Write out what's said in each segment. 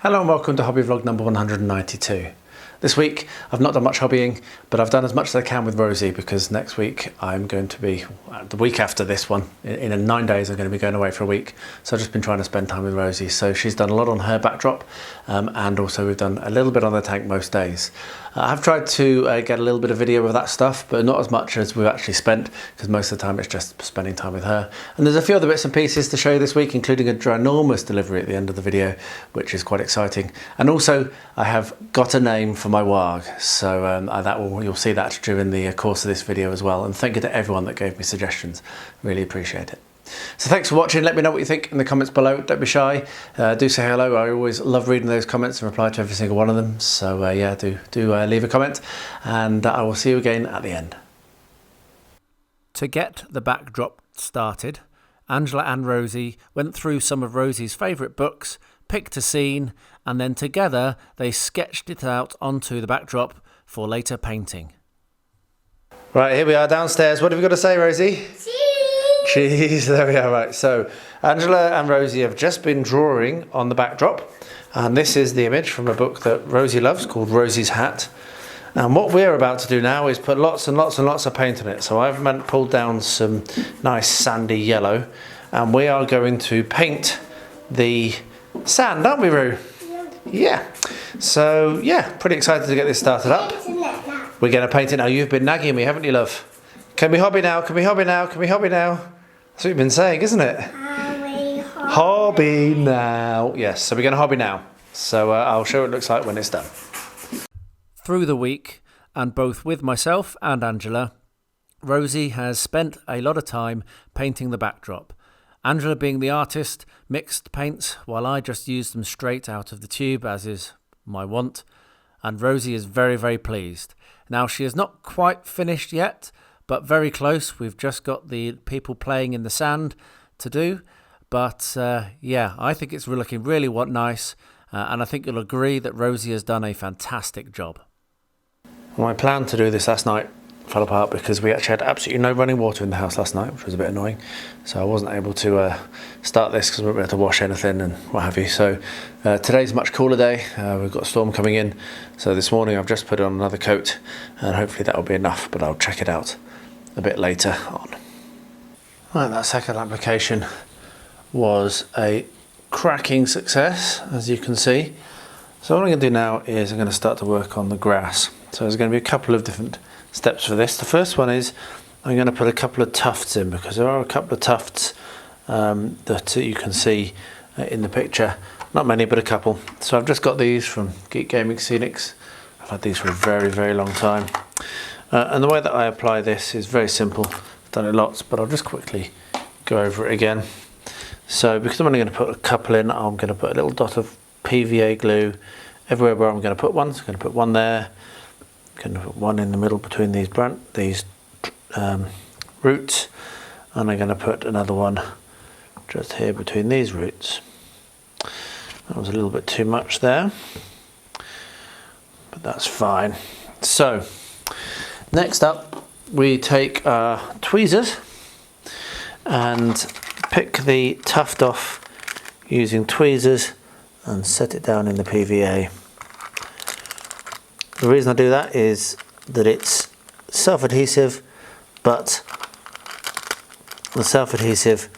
Hello and welcome to Hobby Vlog number 192. This week I've not done much hobbying, but I've done as much as I can with Rosie because next week I'm going to be, the week after this one, in 9 days I'm going to be going away for a week. So I've just been trying to spend time with Rosie. So she's done a lot on her backdrop and also we've done a little bit on the tank most days. I've tried to get a little bit of video of that stuff, but not as much as we've actually spent because most of the time it's just spending time with her. And there's a few other bits and pieces to show you this week, including a ginormous delivery at the end of the video, which is quite exciting. And also I have got a name for my Warg, so you'll see that during the course of this video as well. And thank you to everyone that gave me suggestions, really appreciate it. So thanks for watching. Let me know what you think in the comments below. Don't be shy. Do say hello. I always love reading those comments and reply to every single one of them. So yeah, do leave a comment, and I will see you again at the end. To get the backdrop started, Angela and Rosie went through some of Rosie's favourite books, picked a scene, and then together they sketched it out onto the backdrop for later painting. Right, here we are downstairs. What have you got to say, Rosie? Cheese, there we are. Right, so Angela and Rosie have just been drawing on the backdrop, and this is the image from a book that Rosie loves called Rosie's Hat. And what we're about to do now is put lots and lots and lots of paint on it. So I've pulled down some nice sandy yellow, and we are going to paint the sand, aren't we, Roo? Yeah. So yeah, pretty excited to get this started up. We're going to paint it now. You've been nagging me, haven't you, love? Can we hobby now? Can we hobby now? Can we hobby now? That's what you've been saying, isn't it? Hobby now. Yes, so we're going to hobby now. So I'll show you what it looks like when it's done. Through the week, and both with myself and Angela, Rosie has spent a lot of time painting the backdrop. Angela, being the artist, mixed paints while I just used them straight out of the tube, as is my wont. And Rosie is very, very pleased. Now, she is not quite finished yet, but very close. We've just got the people playing in the sand to do. But yeah, I think it's looking really nice. And I think you'll agree that Rosie has done a fantastic job. My plan to do this last night fell apart because we actually had absolutely no running water in the house last night, which was a bit annoying. So I wasn't able to start this because we weren't able to wash anything and what have you. So today's a much cooler day. We've got a storm coming in. So this morning I've just put on another coat and hopefully that will be enough, but I'll check it out a bit later on. Right, that second application was a cracking success, as you can see. So what I'm going to do now is I'm going to start to work on the grass. So there's going to be a couple of different steps for this. The first one is I'm going to put a couple of tufts in because there are a couple of tufts that you can see in the picture. Not many, but a couple. So I've just got these from Geek Gaming Scenics. I've had these for a very, very long time. And the way that I apply this is very simple. I've done it lots, but I'll just quickly go over it again. So because I'm only going to put a couple in, I'm going to put a little dot of PVA glue everywhere where I'm going to put one. So I'm going to put one there. I'm going to put one in the middle between these roots, and I'm going to put another one just here between these roots. That was a little bit too much there, but that's fine. So next up, we take our tweezers and pick the tuft off using tweezers and set it down in the PVA. The reason I do that is that it's self-adhesive, but the self-adhesive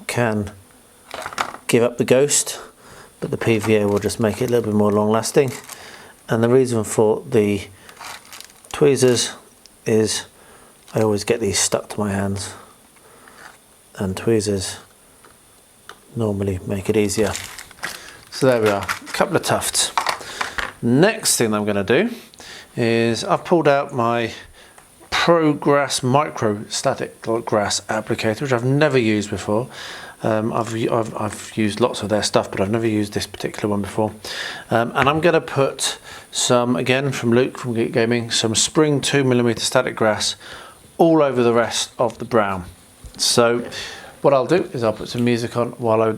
can give up the ghost, but the PVA will just make it a little bit more long-lasting. And the reason for the tweezers is I always get these stuck to my hands, and tweezers normally make it easier. So there we are, a couple of tufts. Next thing I'm going to do is I've pulled out my Pro Grass Micro Static Grass Applicator, which I've never used before. I've used lots of their stuff, but I've never used this particular one before. And I'm going to put some, again from Luke from Geek Gaming, some Spring 2mm static grass all over the rest of the brown. So what I'll do is I'll put some music on while I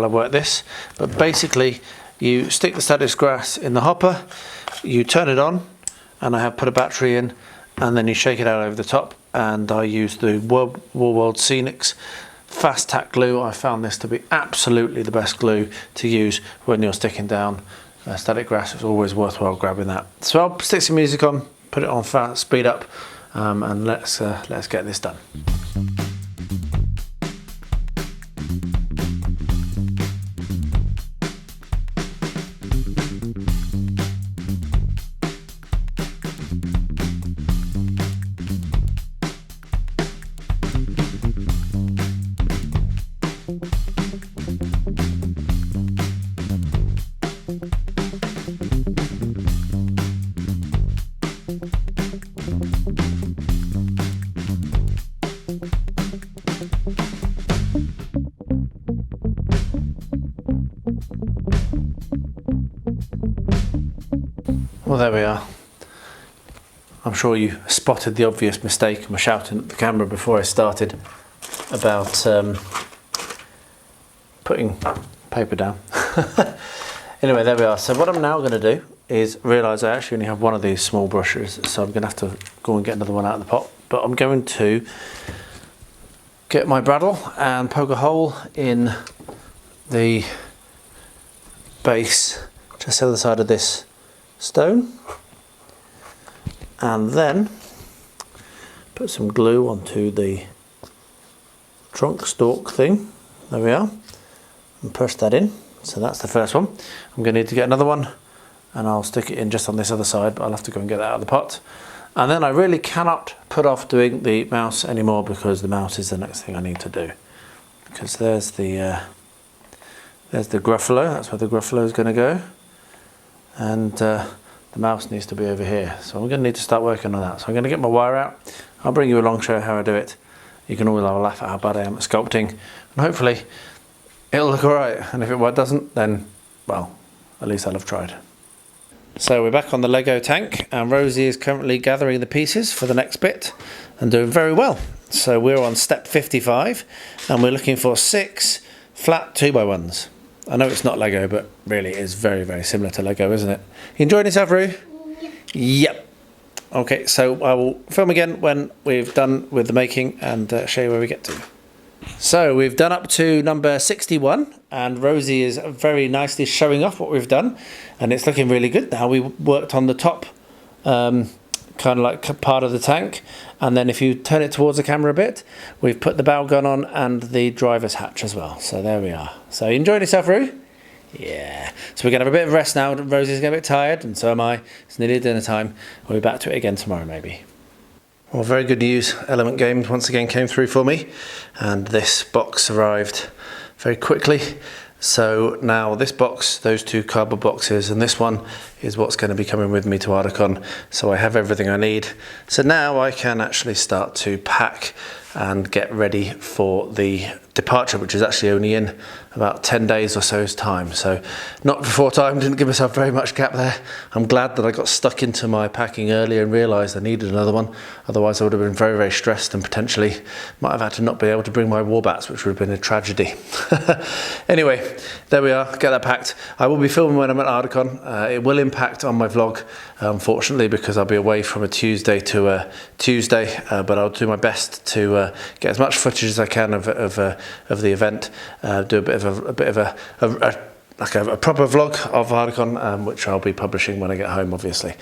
work this. But basically, you stick the static grass in the hopper, you turn it on, and I have put a battery in, and then you shake it out over the top, and I use the Warworld Scenics fast tack glue. I found this to be absolutely the best glue to use when you're sticking down static grass. It's always worthwhile grabbing that. So I'll stick some music on, put it on fast, speed up, and let's get this done. Well, there we are. I'm sure you spotted the obvious mistake. I was shouting at the camera before I started about putting paper down. Anyway, there we are. So what I'm now going to do is realise I actually only have one of these small brushes, so I'm going to have to go and get another one out of the pot. But I'm going to get my bradawl and poke a hole in the base just the other side of this stone, and then put some glue onto the trunk stalk thing. There we are, and push that in. So that's the first one. I'm going to need to get another one, and I'll stick it in just on this other side, but I'll have to go and get that out of the pot. And then I really cannot put off doing the mouse anymore, because the mouse is the next thing I need to do. Because there's the Gruffalo. That's where the Gruffalo is going to go. And the mouse needs to be over here, so I'm going to need to start working on that. So I'm going to get my wire out. I'll bring you along, show you how I do it. You can always have a laugh at how bad I am at sculpting, and hopefully it'll look alright. And if it doesn't, then, well, at least I'll have tried. So we're back on the Lego tank, and Rosie is currently gathering the pieces for the next bit and doing very well. So we're on step 55, and we're looking for 6 flat 2x1s. I know it's not Lego, but really it is very, very similar to Lego, isn't it? You enjoying yourself, Roo? Yep. Okay, so I will film again when we've done with the making and show you where we get to. So we've done up to number 61, and Rosie is very nicely showing off what we've done, and it's looking really good now. We worked on the top kind of like part of the tank, and then if you turn it towards the camera a bit, we've put the bow gun on and the driver's hatch as well. So there we are. So you enjoyed yourself, Roo? Yeah. So we're going to have a bit of rest now. Rosie's getting a bit tired, and so am I. It's nearly dinner time. We'll be back to it again tomorrow, maybe. Well, very good news. Element Games once again came through for me, and this box arrived very quickly. So now this box, those 2 cardboard boxes, and this one is what's going to be coming with me to Ardacon. So I have everything I need. So now I can actually start to pack and get ready for the departure, which is actually only in about 10 days or so's time. So not before time, didn't give myself very much gap there. I'm glad that I got stuck into my packing early and realised I needed another one. Otherwise I would have been very, very stressed and potentially might have had to not be able to bring my Warbats, which would have been a tragedy. Anyway, there we are, get that packed. I will be filming when I'm at Ardacon. It will impact on my vlog, unfortunately, because I'll be away from a Tuesday to a Tuesday, but I'll do my best to get as much footage as I can of the event, do a bit of a proper vlog of Ardacon, which I'll be publishing when I get home, obviously.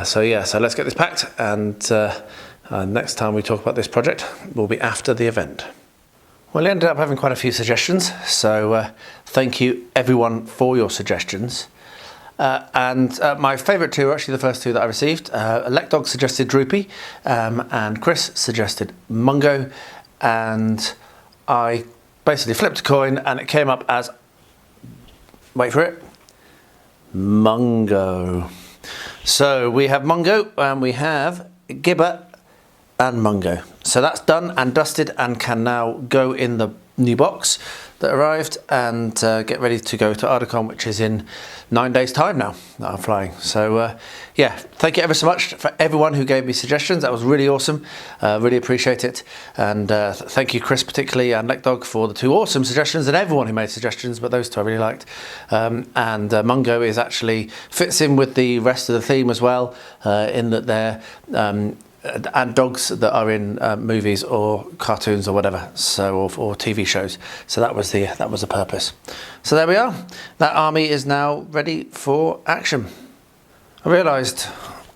So yeah, so let's get this packed, and next time we talk about this project will be after the event. Well, I ended up having quite a few suggestions, so thank you everyone for your suggestions. And my favourite 2 are actually the first 2 that I received. Electdog suggested Droopy, and Chris suggested Mungo, and I basically flipped a coin and it came up as, wait for it, Mungo. So we have Mungo and we have Gibber and Mungo. So that's done and dusted and can now go in the new box that arrived, and get ready to go to Ardacon, which is in 9 days time now that I'm flying. So yeah, thank you ever so much for everyone who gave me suggestions. That was really awesome. Really appreciate it. And thank you, Chris particularly, and Lekdog for the 2 awesome suggestions, and everyone who made suggestions, but those 2 I really liked. And Mungo is actually fits in with the rest of the theme as well, in that they're and dogs that are in movies or cartoons or whatever, so or TV shows. So that was the purpose. So there we are. That army is now ready for action. I realised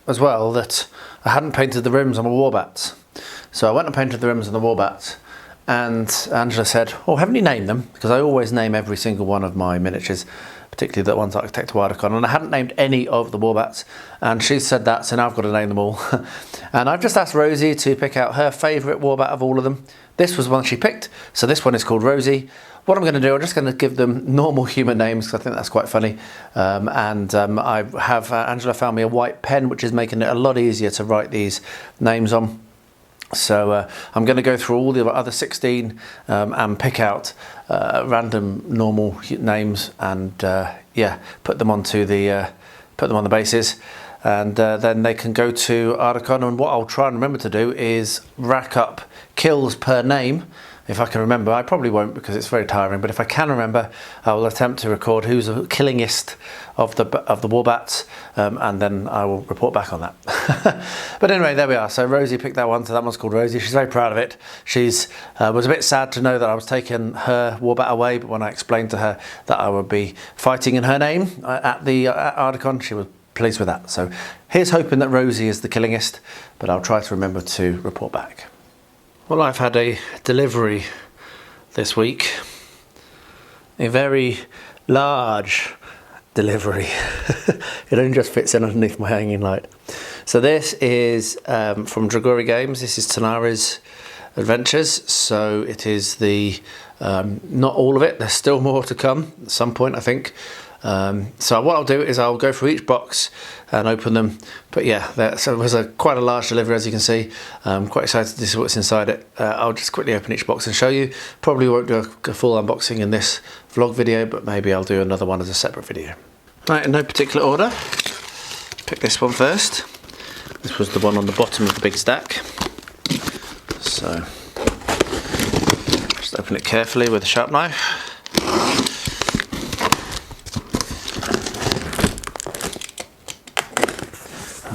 as well that I hadn't painted the rims on my Warbats, so I went and painted the rims on the Warbats. And Angela said, "Oh, haven't you named them?" Because I always name every single one of my miniatures, particularly the ones that I take to Ardacon, and I hadn't named any of the Warbats, and she said that, so now I've got to name them all. And I've just asked Rosie to pick out her favourite Warbat of all of them. This was one she picked, so this one is called Rosie. What I'm going to do, I'm just going to give them normal human names, because I think that's quite funny. I have Angela found me a white pen, which is making it a lot easier to write these names on. So I'm going to go through all the other 16 and pick out random normal names, and yeah, put them on the bases, and then they can go to Ardacon. And what I'll try and remember to do is rack up kills per name. If I can remember, I probably won't because it's very tiring, but if I can remember, I will attempt to record who's the killingest of the Warbats, and then I will report back on that. But anyway, there we are. So Rosie picked that one, so that one's called Rosie. She's very proud of it. She's was a bit sad to know that I was taking her Warbat away, but when I explained to her that I would be fighting in her name at Ardacon, she was pleased with that. So here's hoping that Rosie is the killingest, but I'll try to remember to report back. Well, I've had a delivery this week, a very large delivery. It only just fits in underneath my hanging light. So this is from Dragori Games. This is Tanares Adventures. So it is the, not all of it, there's still more to come at some point, I think. So what I'll do is I'll go through each box and open them. But yeah, so it was quite a large delivery, as you can see. I'm quite excited to see what's inside it. I'll just quickly open each box and show you. Probably won't do a full unboxing in this vlog video, but maybe I'll do another one as a separate video. Right, in no particular order. Pick this one first. This was the one on the bottom of the big stack. So just open it carefully with a sharp knife.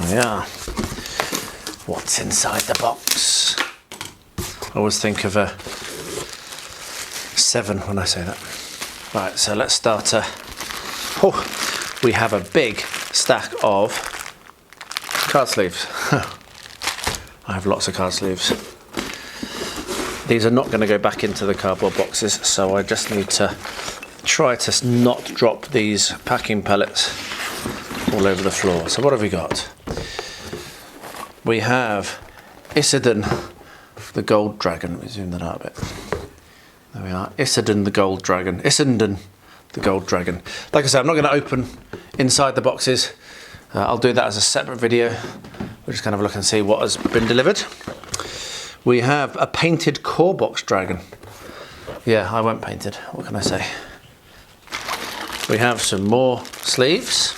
Yeah, what's inside the box? I always think of a 7 when I say that. Right, so let's start. We have a big stack of card sleeves. I have lots of card sleeves. These are not going to go back into the cardboard boxes, so I just need to try to not drop these packing pellets all over the floor. So what have we got? We have Isidon, the Gold Dragon. Let me zoom that out a bit. There we are. Isidon, the Gold Dragon. Isidon, the Gold Dragon. Like I said, I'm not going to open inside the boxes. I'll do that as a separate video. We'll just kind of look and see what has been delivered. We have a painted core box dragon. Yeah, I won't paint it. What can I say? We have some more sleeves.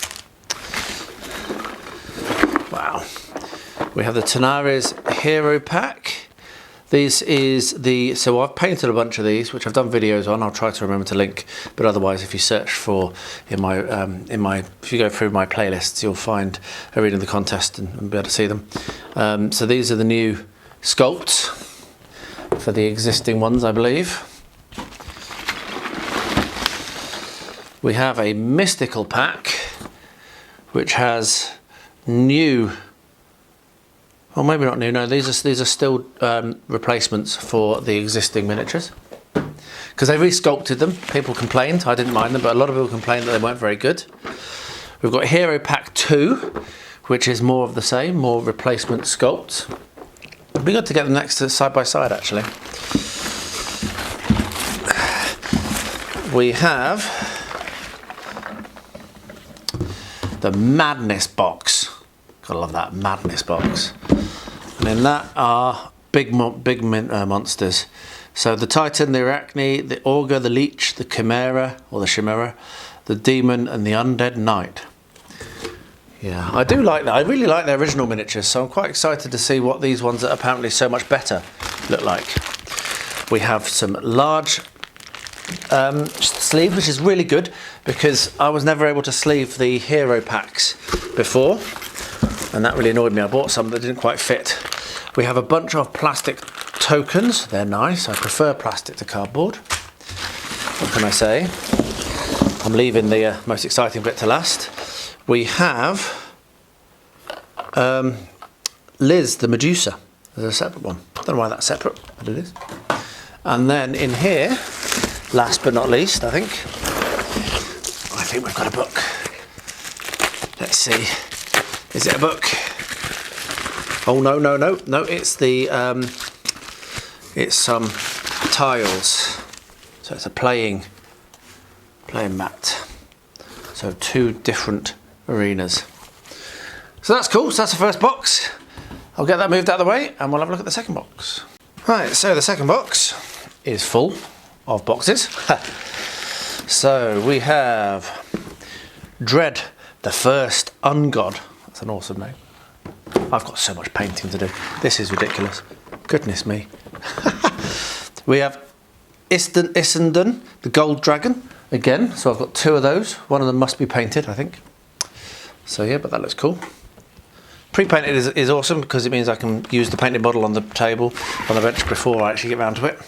Wow. We have the Tanares Hero Pack. This is so I've painted a bunch of these, which I've done videos on. I'll try to remember to link, but otherwise, if you search for if you go through my playlists, you'll find a reading the contest and be able to see them. So these are the new sculpts for the existing ones, I believe. We have a mystical pack, which has new. Well, maybe not new. No, these are still replacements for the existing miniatures, because they re-sculpted them. People complained. I didn't mind them, but a lot of people complained that they weren't very good. We've got Hero Pack 2, which is more of the same, more replacement sculpts. It'd be good to get them next to side by side, actually. We have the Madness box. Gotta love that Madness box. And in that are big monsters. So the Titan, the Arachne, the Augur, the Leech, the Chimera, or the Chimera, the Demon, and the Undead Knight. Yeah, I do like that. I really like their original miniatures, so I'm quite excited to see what these ones that are apparently so much better look like. We have some large sleeves, which is really good because I was never able to sleeve the hero packs before, and that really annoyed me. I bought some that didn't quite fit. We have a bunch of plastic tokens. They're nice. I prefer plastic to cardboard. What can I say? I'm leaving the most exciting bit to last. We have Liz, the Medusa. There's a separate one. I don't know why that's separate, but it is. And then in here, last but not least, I think we've got a book. Let's see. Is it a book? Oh no! It's the it's some tiles. So it's a playing mat. So 2 different arenas. So that's cool. So that's the first box. I'll get that moved out of the way and we'll have a look at the second box. Right, so the second box is full of boxes. So we have Dread, the First Ungod. That's an awesome name. I've got so much painting to do. This is ridiculous. Goodness me. We have Issenden, the Gold Dragon. Again, so I've got 2 of those. One of them must be painted, I think. So yeah, but that looks cool. Pre-painted is awesome because it means I can use the painted model on the table, on the bench, before I actually get round to it.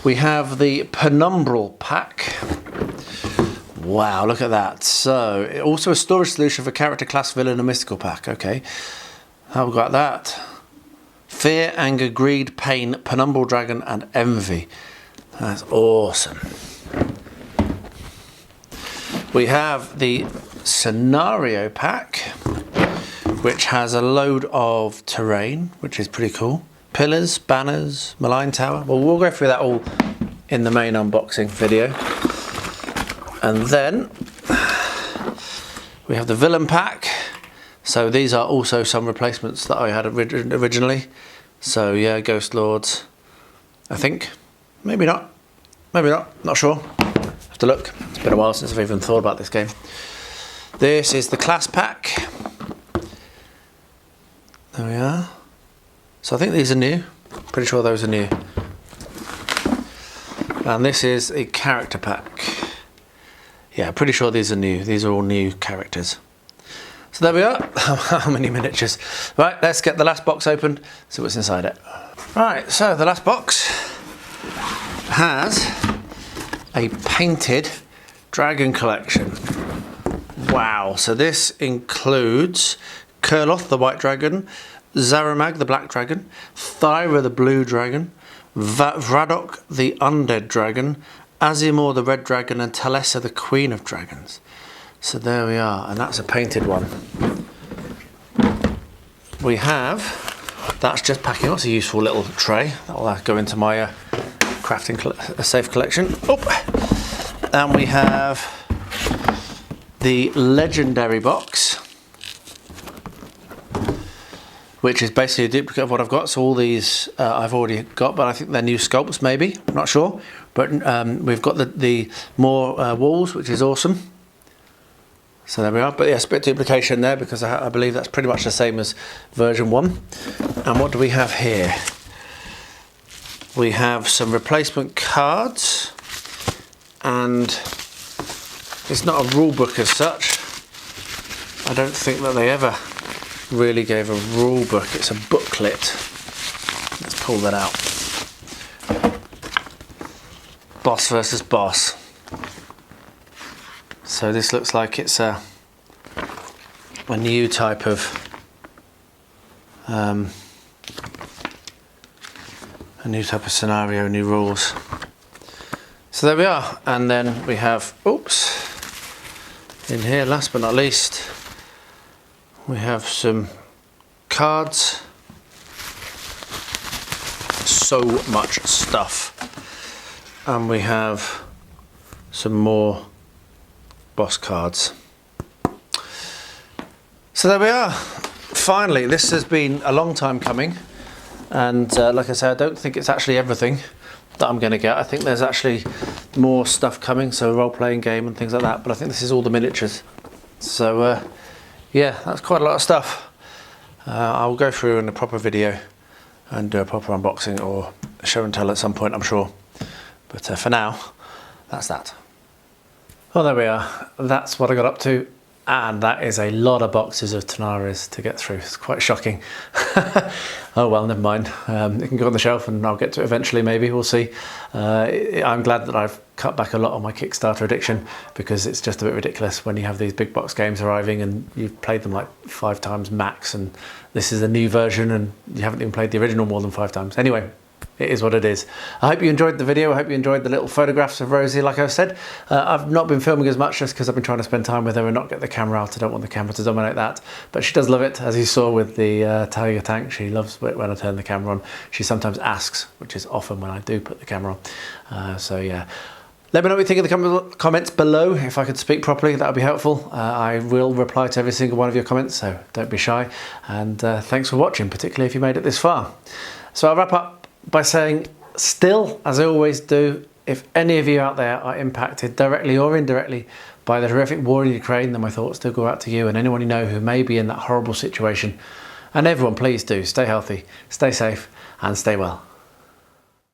We have the Penumbral pack. Wow, look at that. So, also a storage solution for character, class, villain and mystical pack. Okay, how have we got that? Fear, Anger, Greed, Pain, Penumbral Dragon and Envy. That's awesome. We have the Scenario pack, which has a load of terrain, which is pretty cool. Pillars, banners, malign tower. Well, we'll go through that all in the main unboxing video. And then we have the villain pack. So these are also some replacements that I had originally. So yeah, Ghost Lords, I think. Maybe not. Maybe not. Not sure. Have to look. It's been a while since I've even thought about this game. This is the class pack. There we are. So I think these are new. Pretty sure those are new. And this is a character pack. Yeah, pretty sure these are new. These are all new characters. So there we are. How many miniatures? Right, let's get the last box opened, see what's inside it. Right, so the last box has a painted dragon collection. Wow, so this includes Kurloth, the white dragon, Zaramag, the black dragon, Thyra, the blue dragon, Vradok, the undead dragon, Azimor, the red dragon, and Talessa, the queen of dragons. So there we are, and that's a painted one. We have, that's just packing up, it's a useful little tray. That'll go into my crafting safe collection. Oh. And we have the legendary box, which is basically a duplicate of what I've got. So all these I've already got, but I think they're new sculpts maybe, I'm not sure. But we've got the more walls, which is awesome. So there we are, but yes, a bit of duplication there because I believe that's pretty much the same as version 1. And what do we have here? We have some replacement cards, and it's not a rule book as such. I don't think that they ever really gave a rule book. It's a booklet. Let's pull that out. Boss versus boss. So this looks like it's a new type of scenario, new rules. So there we are, and then we have, oops, in here, last but not least, we have some cards. So much stuff. And we have some more boss cards. So there we are. Finally, this has been a long time coming. And like I said, I don't think it's actually everything that I'm going to get. I think there's actually more stuff coming, so a role-playing game and things like that, but I think this is all the miniatures. So yeah, that's quite a lot of stuff. I'll go through in a proper video and do a proper unboxing or show and tell at some point, I'm sure. But for now, that's that. Well, there we are. That's what I got up to. And that is a lot of boxes of Tanares to get through. It's quite shocking. Oh well, never mind. It can go on the shelf and I'll get to it eventually, maybe, we'll see. I'm glad that I've cut back a lot on my Kickstarter addiction, because it's just a bit ridiculous when you have these big box games arriving and you've played them like 5 times max, and this is a new version and you haven't even played the original more than 5 times. Anyway, it is what it is. I hope you enjoyed the video. I hope you enjoyed the little photographs of Rosie. Like I said, I've not been filming as much just because I've been trying to spend time with her and not get the camera out. I don't want the camera to dominate that. But she does love it, as you saw with the Tiger tank. She loves it when I turn the camera on. She sometimes asks, which is often when I do put the camera on. So yeah. Let me know what you think in the comments below. If I could speak properly, that would be helpful. I will reply to every single one of your comments, so don't be shy. And thanks for watching, particularly if you made it this far. So I'll wrap up by saying, still, as I always do, if any of you out there are impacted directly or indirectly by the horrific war in Ukraine, then my thoughts do go out to you and anyone you know who may be in that horrible situation. And everyone, please do stay healthy, stay safe, and stay well.